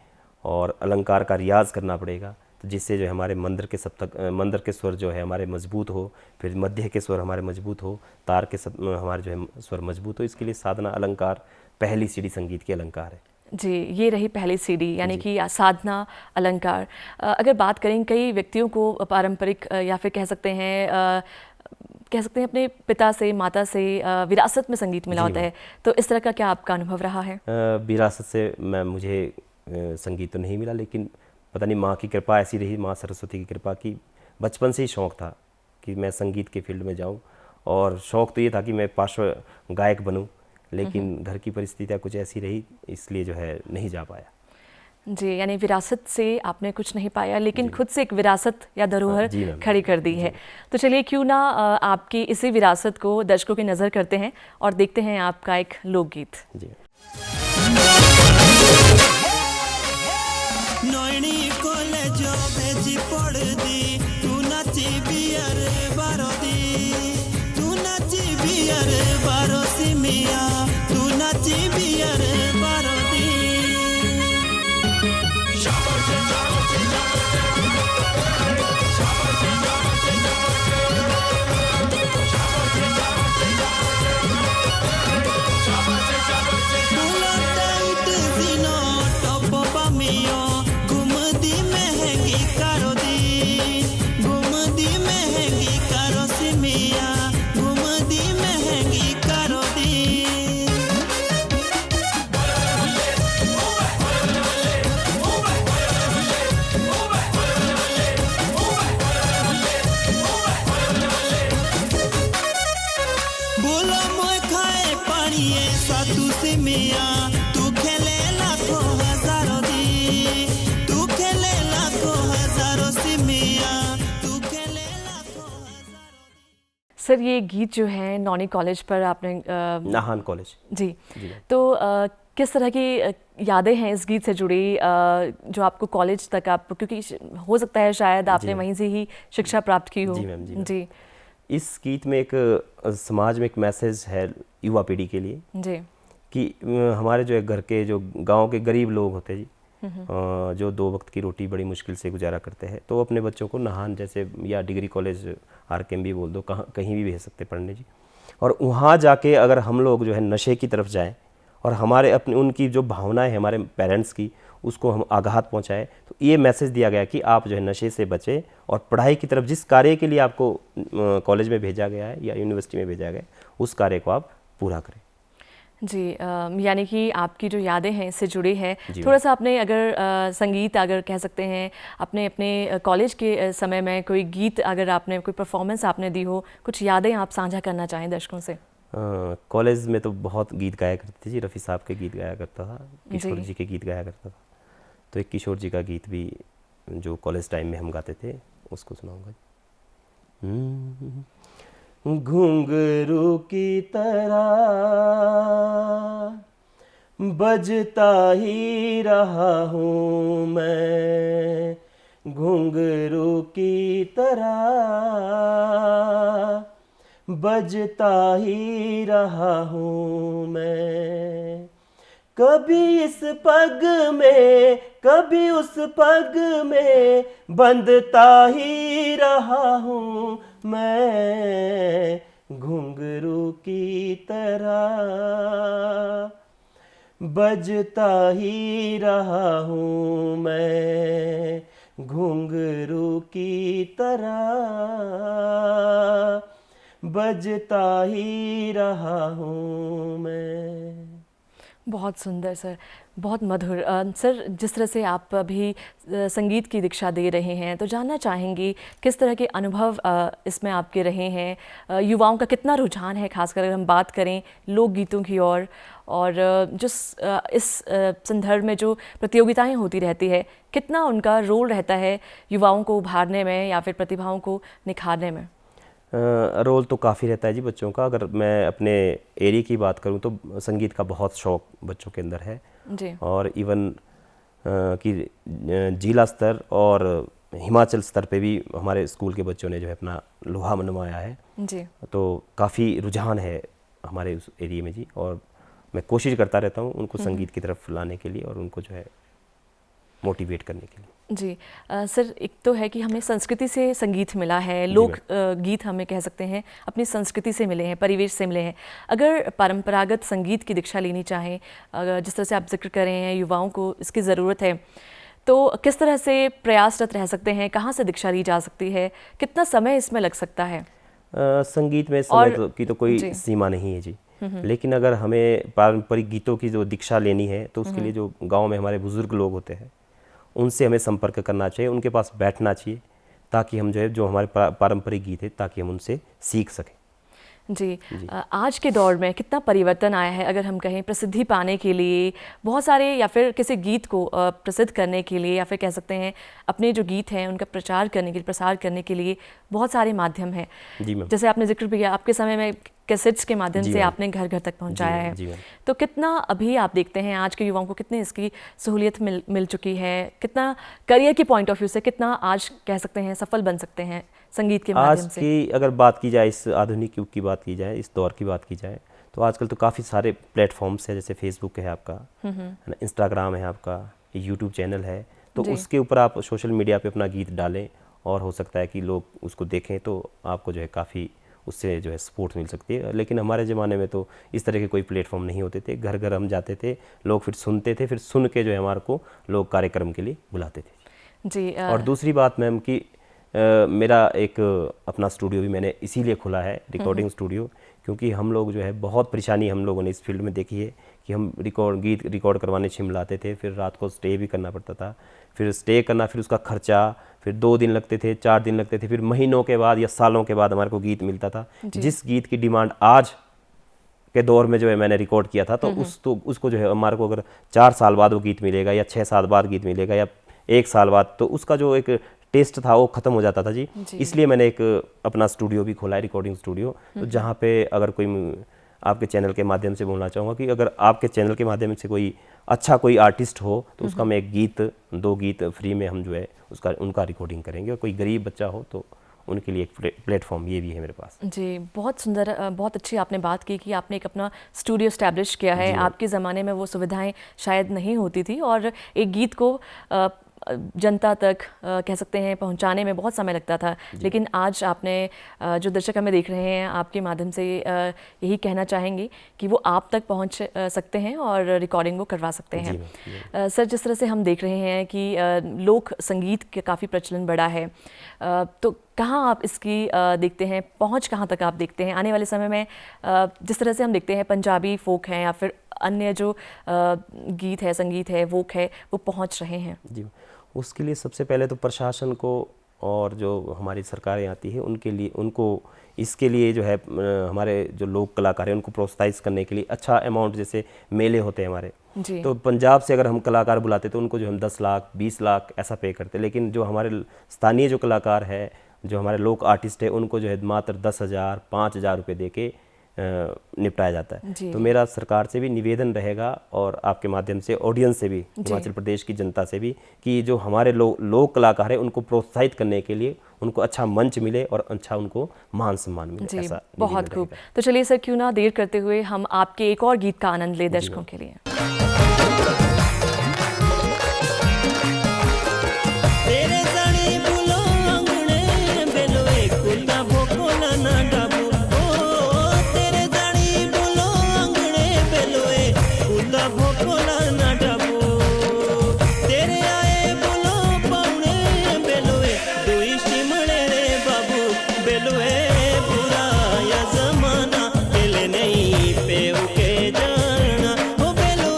और अलंकार का रियाज करना पड़ेगा, तो जिससे जो है हमारे मंदर के स्वर जो है हमारे मजबूत हो, फिर मध्य के स्वर हमारे मजबूत हो, तार के हमारे जो है स्वर मजबूत हो। इसके लिए साधना अलंकार पहली सीढ़ी संगीत के अलंकार है जी, ये रही पहली सीढ़ी, यानी कि साधना, अलंकार। अगर बात करें, कई व्यक्तियों को पारंपरिक या फिर कह सकते हैं अपने पिता से, माता से विरासत में संगीत मिला होता है, तो इस तरह का क्या आपका अनुभव रहा है? विरासत से मुझे संगीत तो नहीं मिला, लेकिन पता नहीं माँ की कृपा ऐसी रही, माँ सरस्वती की कृपा की बचपन से ही शौक़ था कि मैं संगीत के फील्ड में जाऊँ। और शौक़ तो ये था कि मैं पार्श्व गायक बनूँ, लेकिन घर की परिस्थितियाँ कुछ ऐसी रही, इसलिए जो है नहीं जा पाया। जी, यानी विरासत से आपने कुछ नहीं पाया, लेकिन खुद से एक विरासत या धरोहर खड़ी कर दी है। तो चलिए, क्यों ना आपकी इसी विरासत को दर्शकों की नज़र करते हैं और देखते हैं आपका एक लोकगीत। जी। सर, ये गीत जो है नौनी कॉलेज पर आपने नाहन कॉलेज जी, तो किस तरह की यादें हैं इस गीत से जुड़ी, जो आपको कॉलेज तक आप, क्योंकि हो सकता है शायद आपने वहीं से ही शिक्षा प्राप्त की हो? जी मैम, जी। इस गीत में एक समाज में एक मैसेज है युवा पीढ़ी के लिए जी, कि हमारे जो घर के, जो गांव के गरीब लोग होते हैं जी, जो 2 वक्त की रोटी बड़ी मुश्किल से गुजारा करते हैं, तो अपने बच्चों को नाहन जैसे या डिग्री कॉलेज RKMB बोल दो, कहीं भी भेज सकते पढ़ने जी। और वहाँ जाके अगर हम लोग जो है नशे की तरफ जाएं और हमारे अपने उनकी जो भावनाएं हैं हमारे पेरेंट्स की, उसको हम आघात पहुँचाएं, तो ये मैसेज दिया गया कि आप जो है नशे से बचें और पढ़ाई की तरफ, जिस कार्य के लिए आपको कॉलेज में भेजा गया है या यूनिवर्सिटी में भेजा गया है, उस कार्य को आप पूरा करें। जी, यानी कि आपकी जो यादें हैं इससे जुड़ी हैं। थोड़ा सा आपने अगर संगीत, अगर कह सकते हैं, अपने कॉलेज के समय में कोई गीत, अगर आपने कोई परफॉर्मेंस आपने दी हो, कुछ यादें आप साझा करना चाहें दर्शकों से? कॉलेज में तो बहुत गीत गाया करती थी जी, रफ़ी साहब के गीत गाया करता था, किशोर जी के गीत गाया करता था। तो एक किशोर जी का गीत भी जो कॉलेज टाइम में हम गाते थे, उसको सुनाऊंगा। घुंघरू की तरह बजता ही रहा हूँ मैं, घुंघरू की तरह बजता ही रहा हूँ मैं, कभी इस पग में कभी उस पग में बंधता ही रहा हूँ मैं, घुंघरू की तरह बजता ही रहा हूँ मैं, घुंघरू की तरह बजता ही रहा हूँ मैं। बहुत सुंदर सर, बहुत मधुर। सर, जिस तरह से आप अभी संगीत की दीक्षा दे रहे हैं, तो जानना चाहेंगे किस तरह के अनुभव इसमें आपके रहे हैं। युवाओं का कितना रुझान है, खासकर अगर हम बात करें लोकगीतों की ओर, और इस संदर्भ में जो प्रतियोगिताएं होती रहती है, कितना उनका रोल रहता है युवाओं को उभारने में या फिर प्रतिभाओं को निखारने में? रोल तो काफ़ी रहता है जी बच्चों का। अगर मैं अपने एरिया की बात करूं तो संगीत का बहुत शौक बच्चों के अंदर है जी। और इवन कि जिला स्तर और हिमाचल स्तर पे भी हमारे स्कूल के बच्चों ने जो है अपना लोहा मनवाया है जी। तो काफ़ी रुझान है हमारे उस एरिया में जी। और मैं कोशिश करता रहता हूं उनको संगीत की तरफ लाने के लिए और उनको जो है मोटिवेट करने के लिए। जी। सर, एक तो है कि हमें संस्कृति से संगीत मिला है, लोक गीत हमें कह सकते हैं अपनी संस्कृति से मिले हैं, परिवेश से मिले हैं। अगर परंपरागत संगीत की दीक्षा लेनी चाहें, अगर जिस तरह से आप जिक्र कर रहे हैं युवाओं को इसकी ज़रूरत है, तो किस तरह से प्रयासरत रह सकते हैं, कहाँ से दीक्षा ली जा सकती है, कितना समय इसमें लग सकता है? संगीत में समय की तो कोई सीमा नहीं है जी। लेकिन अगर हमें पारंपरिक गीतों की जो दीक्षा लेनी है तो उसके लिए जो गांव में हमारे बुजुर्ग लोग होते हैं उनसे हमें संपर्क करना चाहिए, उनके पास बैठना चाहिए, ताकि हम जो है जो हमारे पारंपरिक गीत है ताकि हम उनसे सीख सकें। जी। आज के दौर में कितना परिवर्तन आया है, अगर हम कहें प्रसिद्धि पाने के लिए बहुत सारे, या फिर किसी गीत को प्रसिद्ध करने के लिए, या फिर कह सकते हैं अपने जो गीत हैं उनका प्रचार करने के लिए, प्रसार करने के लिए बहुत सारे माध्यम हैं। जी मैम। जैसे आपने जिक्र किया, आपके समय में कैसेट्स के माध्यम से आपने घर घर तक पहुंचाया है। जी तो कितना अभी आप देखते हैं आज के युवाओं को कितनी इसकी सहूलियत मिल चुकी है, कितना करियर के पॉइंट ऑफ व्यू से कितना आज कह सकते हैं सफल बन सकते हैं संगीत के माध्यम से? आज की अगर बात की जाए, इस आधुनिक युग की बात की जाए, इस दौर की बात की जाए, तो आजकल तो काफ़ी सारे प्लेटफॉर्म्स है, जैसे फेसबुक है आपका, इंस्टाग्राम है आपका, यूट्यूब चैनल है, तो उसके ऊपर आप सोशल मीडिया पे अपना गीत डालें और हो सकता है कि लोग उसको देखें तो आपको जो है काफ़ी उससे जो है सपोर्ट मिल सकती है। लेकिन हमारे ज़माने में तो इस तरह के कोई प्लेटफॉर्म नहीं होते थे, घर घर हम जाते थे, लोग फिर सुनते थे, फिर सुन के जो है हमारे को लोग कार्यक्रम के लिए बुलाते थे जी। और दूसरी बात मैम कि मेरा एक अपना स्टूडियो भी मैंने इसीलिए खोला है, रिकॉर्डिंग स्टूडियो, क्योंकि हम लोग जो है बहुत परेशानी हम लोगों ने इस फील्ड में देखी है कि हम गीत रिकॉर्ड करवाने शिमला आते थे, फिर रात को स्टे भी करना पड़ता था, फिर स्टे करना, फिर उसका खर्चा, फिर 2 दिन लगते थे, 4 दिन लगते थे, फिर महीनों के बाद या सालों के बाद हमारे को गीत मिलता था। जिस गीत की डिमांड आज के दौर में जो है मैंने रिकॉर्ड किया था तो उसको जो है हमारे को अगर 4 साल बाद वो गीत मिलेगा या 6 साल बाद गीत मिलेगा या 1 साल बाद, तो उसका जो एक टेस्ट था वो ख़त्म हो जाता था जी। इसलिए मैंने एक अपना स्टूडियो भी खोला है, रिकॉर्डिंग स्टूडियो, तो जहाँ पे अगर कोई आपके चैनल के माध्यम से बोलना चाहूँगा कि अगर आपके चैनल के माध्यम से कोई आर्टिस्ट हो तो उसका मैं 1 गीत 2 गीत फ्री में हम जो है उनका रिकॉर्डिंग करेंगे। और कोई गरीब बच्चा हो तो उनके लिए एक प्लेटफॉर्म ये भी है मेरे पास। जी, बहुत सुंदर, बहुत अच्छी आपने बात की कि आपने एक अपना स्टूडियो स्टैब्लिश किया है। आपके ज़माने में वो सुविधाएं शायद नहीं होती थी और एक गीत को जनता तक कह सकते हैं पहुंचाने में बहुत समय लगता था, लेकिन आज आपने जो दर्शक हमें देख रहे हैं आपके माध्यम से यही कहना चाहेंगे कि वो आप तक पहुंच सकते हैं और रिकॉर्डिंग वो करवा सकते हैं। सर, जिस तरह से हम देख रहे हैं कि लोक संगीत का काफ़ी प्रचलन बढ़ा है, तो कहाँ आप इसकी देखते हैं, पहुंच कहाँ तक आप देखते हैं आने वाले समय में? जिस तरह से हम देखते हैं पंजाबी फोक हैं या फिर अन्य जो गीत है, संगीत है, वोक है, वो पहुंच रहे हैं। जी, उसके लिए सबसे पहले तो प्रशासन को और जो हमारी सरकारें आती है उनको इसके लिए जो है हमारे जो लोक कलाकार हैं उनको प्रोत्साहित करने के लिए अच्छा अमाउंट, जैसे मेले होते हैं हमारे, तो पंजाब से अगर हम कलाकार बुलाते तो उनको जो हम 10 लाख 20 लाख ऐसा पे करते, लेकिन जो हमारे स्थानीय जो कलाकार है, जो हमारे लोक आर्टिस्ट है, उनको जो है मात्र 10,000 5,000 रुपये दे के निपटाया जाता है। तो मेरा सरकार से भी निवेदन रहेगा और आपके माध्यम से ऑडियंस से भी, हिमाचल प्रदेश की जनता से भी, कि जो हमारे लोक कलाकार हैं उनको प्रोत्साहित करने के लिए उनको अच्छा मंच मिले और अच्छा उनको मान सम्मान मिले। ऐसा बहुत खूब। तो चलिए सर, क्यों ना देर करते हुए हम आपके एक और गीत का आनंद ले दर्शकों के लिए। पुराया जमाना दिल नहीं पे के जाना, हो बेलो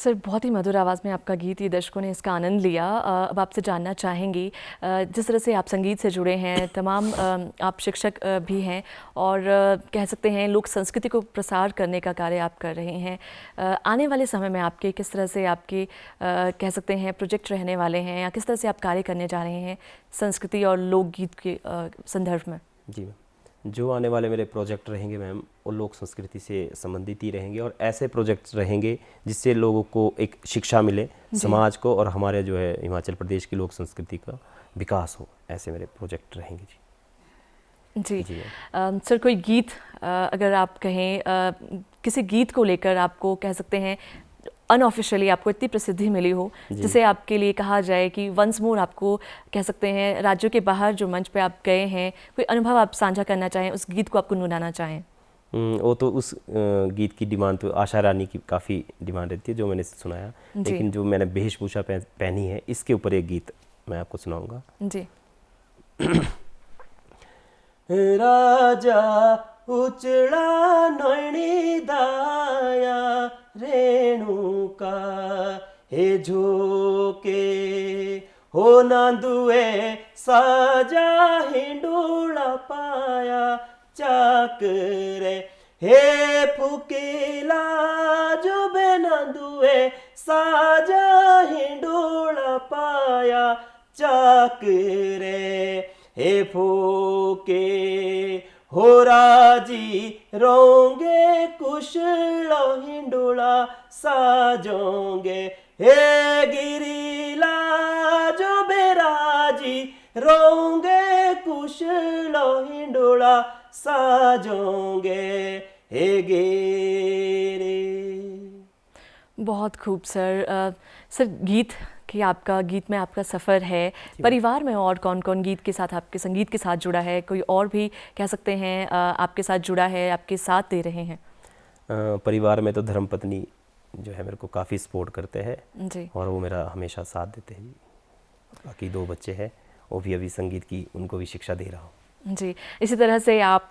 सर, बहुत ही मधुर आवाज़ में आपका गीत, ये दर्शकों ने इसका आनंद लिया। अब आपसे जानना चाहेंगी, जिस तरह से आप संगीत से जुड़े हैं, तमाम आप शिक्षक भी हैं और कह सकते हैं लोक संस्कृति को प्रसार करने का कार्य आप कर रहे हैं। आने वाले समय में आपके किस तरह से आपके कह सकते हैं प्रोजेक्ट रहने वाले हैं, या किस तरह से आप कार्य करने जा रहे हैं संस्कृति और लोकगीत के संदर्भ में? जी मैम, जो आने वाले मेरे प्रोजेक्ट रहेंगे मैम, वो लोक संस्कृति से संबंधित ही रहेंगे और ऐसे प्रोजेक्ट्स रहेंगे जिससे लोगों को एक शिक्षा मिले, समाज को, और हमारे जो है हिमाचल प्रदेश की लोक संस्कृति का विकास हो। ऐसे मेरे प्रोजेक्ट रहेंगे जी। जी, सर, कोई गीत अगर आप कहें, किसी गीत को लेकर आपको कह सकते हैं अनऑफिशियली आपको इतनी प्रसिद्धि मिली हो जिसे आपके लिए कहा जाए कि वंस मोर आपको कह सकते हैं राज्यों के बाहर जो मंच पे आप गए हैं, कोई अनुभव आप साझा करना चाहें, उस गीत को आप गुनगुनाना चाहें? वो तो उस गीत की डिमांड तो आशा रानी की काफ़ी डिमांड रहती है जो मैंने सुनाया, लेकिन जो मैंने वेशभूषा पहनी है इसके ऊपर एक गीत मैं आपको सुनाऊंगा जी। राजा उचड़ा नैनी दाया रेणुका हे झोके हो नांदुए साजा हिंडूला पाया चाकरे हे फुकीला जो बेनांदुए साजा हिंडूला पाया चाकरे हे फूके हो राजी रोंगे कुशलो हिंडोला साजोंगे हे गिरीला जो बेराजी रोंगे कुशलो हिंडोला साजोंगे हे गिरी। बहुत खूब सर। सर, गीत कि आपका गीत में आपका सफ़र है, परिवार में और कौन कौन गीत के साथ, आपके संगीत के साथ जुड़ा है? कोई और भी कह सकते हैं आपके साथ जुड़ा है, आपके साथ दे रहे हैं? परिवार में तो धर्मपत्नी जो है मेरे को काफ़ी सपोर्ट करते हैं जी, और वो मेरा हमेशा साथ देते हैं। बाकी 2 बच्चे हैं, वो भी अभी संगीत की उनको भी शिक्षा दे रहा हूँ। जी। इसी तरह से आप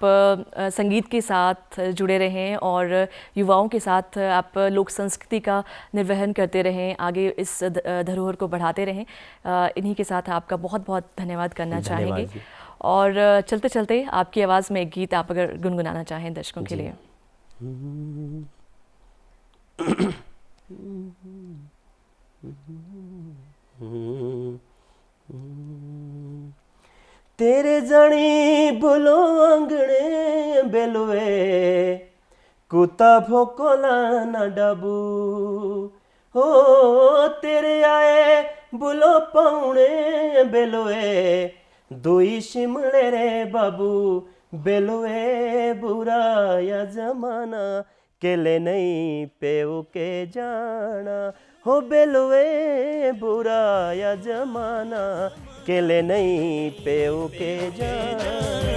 संगीत के साथ जुड़े रहें और युवाओं के साथ आप लोक संस्कृति का निर्वहन करते रहें, आगे इस धरोहर को बढ़ाते रहें। इन्हीं के साथ आपका बहुत बहुत धन्यवाद करना चाहेंगे। और चलते चलते आपकी आवाज़ में एक गीत आप अगर गुनगुनाना चाहें दर्शकों के लिए। तेरे जणी बोलो अंगणे बेलवे कुत्ता भोकोला न डबू हो तेरे आए बोलो पौने बेलवे दुई शिमले रे बाबू बेलवे बुरा या जमाना केले नहीं पेऊ के जाना हो बेलवे बुरा या जमाना केले नहीं पेऊ के जाना।